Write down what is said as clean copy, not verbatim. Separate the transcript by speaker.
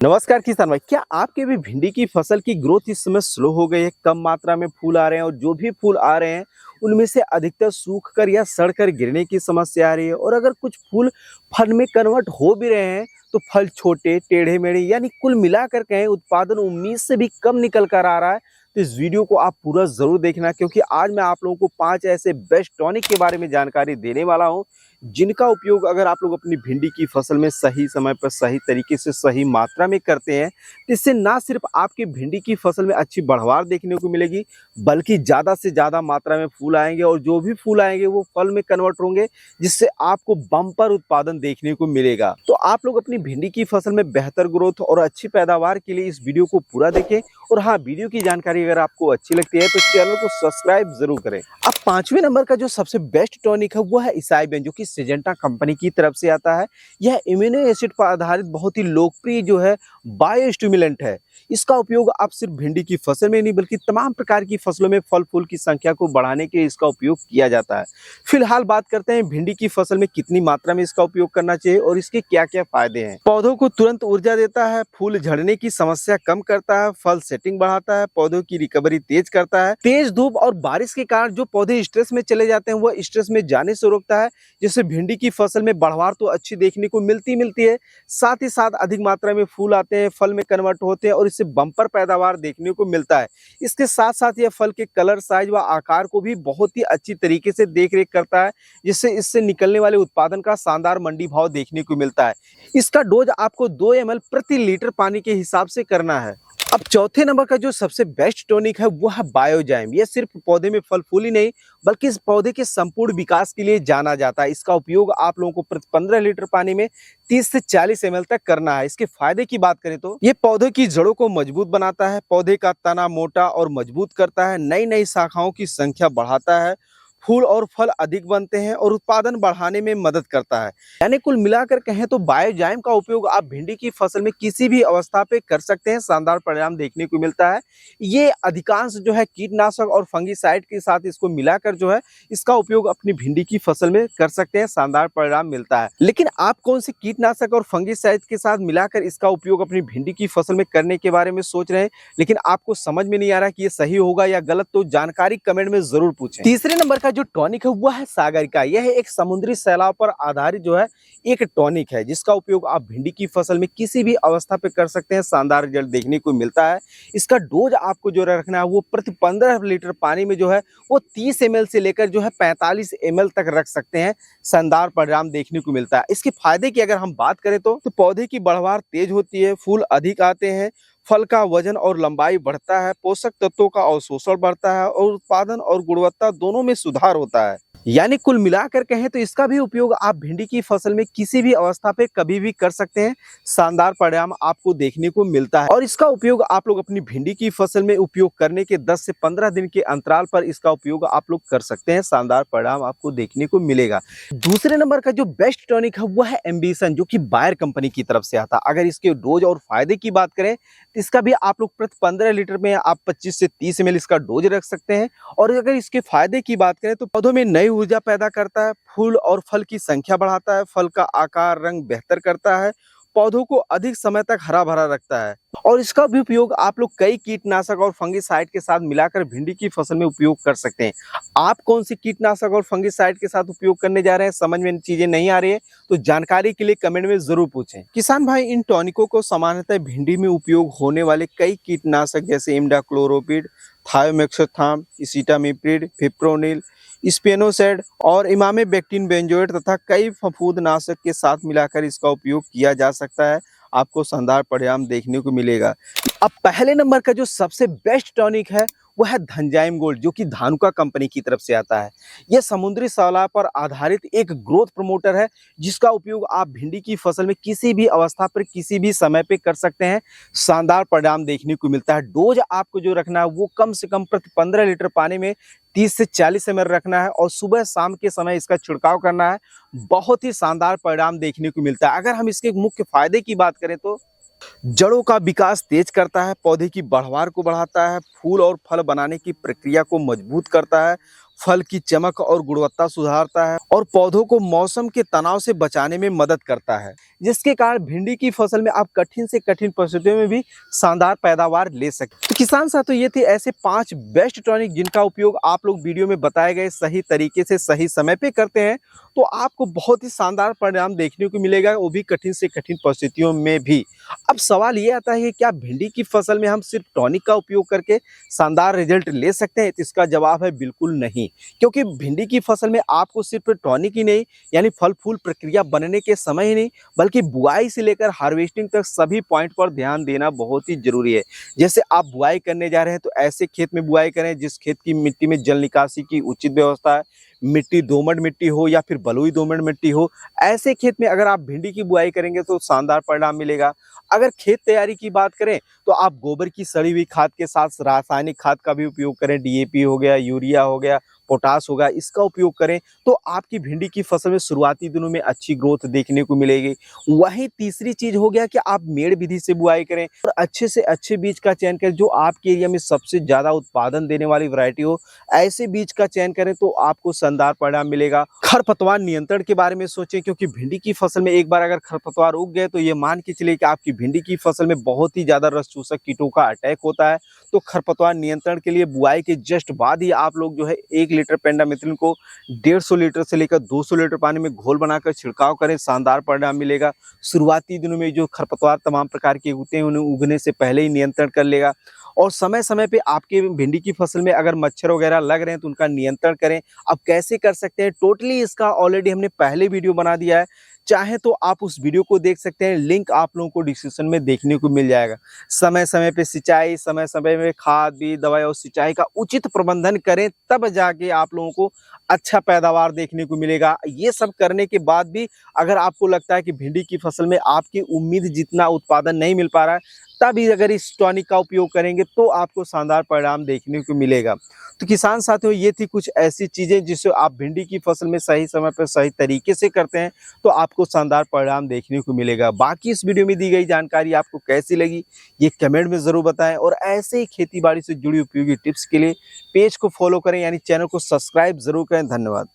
Speaker 1: नमस्कार किसान भाई, क्या आपके भी भिंडी की फसल की ग्रोथ इस समय स्लो हो गई है? कम मात्रा में फूल आ रहे हैं और जो भी फूल आ रहे हैं उनमें से अधिकतर सूख कर या सड़ कर गिरने की समस्या आ रही है। और अगर कुछ फूल फल में कन्वर्ट हो भी रहे हैं तो फल छोटे टेढ़े मेढ़े, यानी कुल मिलाकर कहें उत्पादन उम्मीद से भी कम निकल कर आ रहा है। तो इस वीडियो को आप पूरा जरूर देखना, क्योंकि आज मैं आप लोगों को 5 ऐसे बेस्ट टॉनिक के बारे में जानकारी देने वाला हूं, जिनका उपयोग अगर आप लोग अपनी भिंडी की फसल में सही समय पर सही तरीके से सही मात्रा में करते हैं तो इससे ना सिर्फ आपकी भिंडी की फसल में अच्छी बढ़वार देखने को मिलेगी, बल्कि ज़्यादा से ज़्यादा मात्रा में फूल आएंगे और जो भी फूल आएंगे वो फल में कन्वर्ट होंगे, जिससे आपको बम्पर उत्पादन देखने को मिलेगा। तो आप लोग अपनी भिंडी की फसल में बेहतर ग्रोथ और अच्छी पैदावार के लिए इस वीडियो को पूरा देखें। और हाँ, वीडियो की जानकारी अगर आपको अच्छी लगती है तो चैनल को सब्सक्राइब जरूर करें। अब 5वें नंबर का जो सबसे बेस्ट टॉनिक है वो है इसाइबेन, जो कि सिजेंटा कंपनी की तरफ से आता है। यह इम्यूनो एसिड पर आधारित बहुत ही लोकप्रिय जो है बायो स्टिमुलेंट है। इसका उपयोग आप सिर्फ भिंडी की फसल में नहीं बल्कि तमाम प्रकार की फसलों में फल फूल की संख्या को बढ़ाने के लिए इसका उपयोग किया जाता है। फिलहाल बात करते हैं भिंडी की फसल में कितनी मात्रा में इसका उपयोग करना चाहिए और इसके क्या क्या फायदे हैं। पौधों को तुरंत ऊर्जा देता है, फूल झड़ने की समस्या कम करता है, फल सेटिंग बढ़ाता है, पौधों की रिकवरी तेज करता है, तेज धूप और बारिश के कारण जो पौधे स्ट्रेस में चले जाते हैं वह स्ट्रेस में जाने से रोकता है, जिससे भिंडी की फसल में बढ़वार तो अच्छी देखने को मिलती है, साथ ही साथ अधिक मात्रा में फूल आते हैं, फल में कन्वर्ट होते हैं और इससे बम्पर पैदावार देखने को मिलता है। इसके साथ साथ यह फल के कलर, साइज व आकार को भी बहुत ही अच्छी तरीके से देख रेख करता है, जिससे इससे निकलने वाले उत्पादन का शानदार मंडी भाव देखने को मिलता है। इसका डोज आपको 2 ml प्रति लीटर पानी के हिसाब से करना है। अब चौथे नंबर का जो सबसे बेस्ट टॉनिक है वो है बायोजाइम। यह सिर्फ पौधे में फल फूल ही नहीं बल्कि इस पौधे के संपूर्ण विकास के लिए जाना जाता है। इसका उपयोग आप लोगों को प्रति 15 लीटर पानी में 30 से 40 ml तक करना है। इसके फायदे की बात करें तो ये पौधे की जड़ों को मजबूत बनाता है, पौधे का तना मोटा और मजबूत करता है, नई नई शाखाओं की संख्या बढ़ाता है, फूल और फल अधिक बनते हैं और उत्पादन बढ़ाने में मदद करता है। यानी कुल मिलाकर कहें तो बायोजाइम का उपयोग आप भिंडी की फसल में किसी भी अवस्था पे कर सकते हैं, शानदार परिणाम देखने को मिलता है। ये अधिकांश जो है कीटनाशक और फंगीसाइड के साथ इसको मिलाकर जो है इसका उपयोग अपनी भिंडी की फसल में कर सकते हैं, शानदार परिणाम मिलता है। लेकिन आप कौन से कीटनाशक और फंगीसाइड के साथ मिलाकर इसका उपयोग अपनी भिंडी की फसल में करने के बारे में सोच रहे हैं, लेकिन आपको समझ में नहीं आ रहा कि ये सही होगा या गलत, तो जानकारी कमेंट में जरूर पूछें। तीसरे नंबर का जो टॉनिक है वो है सागरिका। यह एक समुद्री सैलाब पर आधारित जो है एक टॉनिक है, जिसका उपयोग आप भिंडी की फसल में किसी भी अवस्था पे कर सकते हैं, शानदार रिजल्ट देखने को मिलता है। इसका डोज आपको जो रखना है वो प्रति 15 लीटर पानी में जो है वो 30 ml से लेकर जो है 45 ml तक रख सकते हैं, शानदार परिणाम देखने को मिलता है। इसके फायदे की अगर हम बात करें तो पौधे की बढ़वार तेज होती है, फूल अधिक आते हैं, फल का वजन और लंबाई बढ़ता है, पोषक तत्वों का अवशोषण बढ़ता है और उत्पादन और गुणवत्ता दोनों में सुधार होता है। यानी कुल मिलाकर कहें तो इसका भी उपयोग आप भिंडी की फसल में किसी भी अवस्था पे कभी भी कर सकते हैं, शानदार परिणाम आपको देखने को मिलता है। और इसका उपयोग आप लोग अपनी भिंडी की फसल में उपयोग करने के 10 से 15 दिन के अंतराल पर इसका उपयोग आप लोग कर सकते हैं, शानदार परिणाम आपको देखने को मिलेगा। दूसरे नंबर का जो बेस्ट टॉनिक है वो है एम्बिशन, जो कि बायर कंपनी की तरफ से आता है। अगर इसके डोज और फायदे की बात करें तो इसका भी आप लोग प्रति 15 लीटर में आप 25 से 30 ml इसका डोज रख सकते हैं। और अगर इसके फायदे की बात करें तो पौधों में नई ऊर्जा पैदा करता है, फूल और फल की संख्या बढ़ाता है, फल का आकार रंग बेहतर करता है, पौधों को अधिक समय तक हरा भरा रखता है। और इसका भी उपयोग आप लोग कई कीटनाशक और फंगीसाइड के साथ मिलाकर भिंडी की फसल में उपयोग कर सकते हैं। आप कौन सी कीटनाशक और फंगीसाइड के साथ उपयोग करने जा रहे हैं, समझ में चीजें नहीं आ रही है तो जानकारी के लिए कमेंट में जरूर पूछें। किसान भाई, इन टॉनिकों को सामान्यतः भिंडी में उपयोग होने वाले कई कीटनाशक जैसे इमिडाक्लोरोपिड, थायोमेक्सोथाम, इसिटामिप्रिड, फिप्रोनिल, स्पेनोसाइड और इमामेक्टिन बेंजोएट तथा कई फफूंदनाशक के साथ मिलाकर इसका उपयोग किया जा सकता है। आपको शानदार परिणाम देखने को मिलेगा। अब पहले नंबर का जो सबसे बेस्ट टॉनिक है वो है धनजाइम गोल्ड, जो कि धानुका कंपनी की तरफ से आता है। यह समुद्री सैलाब पर आधारित एक ग्रोथ प्रमोटर है, जिसका उपयोग आप भिंडी की फसल में किसी भी अवस्था पर किसी भी समय पे कर सकते हैं, शानदार परिणाम देखने को मिलता है। डोज आपको जो रखना है वो कम से कम प्रति 15 लीटर पानी में 30 से 40 ml रखना है और सुबह शाम के समय इसका छिड़काव करना है। बहुत ही शानदार परिणाम देखने को मिलता है। अगर हम इसके मुख्य फायदे की बात करें तो जड़ों का विकास तेज करता है, पौधे की बढ़वार को बढ़ाता है, फूल और फल बनाने की प्रक्रिया को मजबूत करता है, फल की चमक और गुणवत्ता सुधारता है और पौधों को मौसम के तनाव से बचाने में मदद करता है, जिसके कारण भिंडी की फसल में आप कठिन से कठिन परिस्थितियों में भी शानदार पैदावार ले सकते हैं। तो किसान साथियों, ये थे ऐसे 5 बेस्ट टॉनिक जिनका उपयोग आप लोग वीडियो में बताए गए सही तरीके से सही समय पे करते हैं तो आपको बहुत ही शानदार परिणाम देखने को मिलेगा, वो भी कठिन से कठिन परिस्थितियों में भी। अब सवाल ये आता है कि क्या भिंडी की फसल में हम सिर्फ टॉनिक का उपयोग करके शानदार रिजल्ट ले सकते हैं? तो इसका जवाब है बिल्कुल नहीं, क्योंकि भिंडी की फसल में आपको सिर्फ टॉनिक ही नहीं यानी फल फूल प्रक्रिया बनने के समय ही नहीं बल्कि बुआई से लेकर हार्वेस्टिंग तक सभी पॉइंट पर ध्यान देना बहुत ही जरूरी है। जैसे आप बुआई करने जा रहे हैं तो ऐसे खेत में बुआई करें जिस खेत की मिट्टी में जल निकासी की उचित व्यवस्था है, मिट्टी दोमट मिट्टी हो या फिर बलुई दोमट मिट्टी हो। ऐसे खेत में अगर आप भिंडी की बुआई करेंगे तो शानदार परिणाम मिलेगा। अगर खेत तैयारी की बात करें तो आप गोबर की सड़ी हुई खाद के साथ रासायनिक खाद का भी उपयोग करें, डीएपी हो गया, यूरिया हो गया, पोटास होगा, इसका उपयोग करें तो आपकी भिंडी की फसल में शुरुआती दिनों में अच्छी ग्रोथ देखने को मिलेगी। वहीं तीसरी चीज हो गया कि आप मेड़ विधि से बुआई करें और अच्छे से अच्छे बीज का चयन करें जो आपके एरिया में सबसे ज्यादा उत्पादन देने वाली वैरायटी हो, ऐसे बीज का चयन करें तो आपको शानदार परिणाम मिलेगा। खरपतवार नियंत्रण के बारे में सोचें, क्योंकि भिंडी की फसल में एक बार अगर खरपतवार उग गए तो ये मान के चलिए कि आपकी भिंडी की फसल में बहुत ही ज्यादा रस चूसक कीटों का अटैक होता है। तो खरपतवार नियंत्रण के लिए बुआई के जस्ट बाद ही आप लोग जो है 1 लीटर पेंडामिथलिन को 150 लीटर से लेकर 200 लीटर पानी में घोल बनाकर छिड़काव करें, शानदार परिणाम मिलेगा। शुरुआती दिनों में जो खरपतवार तमाम प्रकार के उगते हैं उन्हें उगने से पहले ही नियंत्रण कर लेगा। और समय समय पे आपके भिंडी की फसल में अगर मच्छर वगैरह लग रहे हैं तो उनका नियंत्रण करें। अब कैसे कर सकते हैं, टोटली इसका ऑलरेडी हमने पहले वीडियो बना दिया है, चाहे तो आप उस वीडियो को देख सकते हैं, लिंक आप लोगों को डिस्क्रिप्शन में देखने को मिल जाएगा। समय समय पे सिंचाई, समय समय में खाद बीज दवाई और सिंचाई का उचित प्रबंधन करें, तब जाके आप लोगों को अच्छा पैदावार देखने को मिलेगा। ये सब करने के बाद भी अगर आपको लगता है कि भिंडी की फसल में आपकी उम्मीद जितना उत्पादन नहीं मिल पा रहा है, तभी अगर इस टॉनिक का उपयोग करेंगे तो आपको शानदार परिणाम देखने को मिलेगा। तो किसान साथियों, ये थी कुछ ऐसी चीजें जिससे आप भिंडी की फसल में सही समय पर सही तरीके से करते हैं तो आपको शानदार परिणाम देखने को मिलेगा। बाकी इस वीडियो में दी गई जानकारी आपको कैसी लगी ये कमेंट में जरूर बताएं और ऐसे ही खेती बाड़ी से जुड़ी उपयोगी टिप्स के लिए पेज को फॉलो करें यानी चैनल को सब्सक्राइब जरूर करें। धन्यवाद।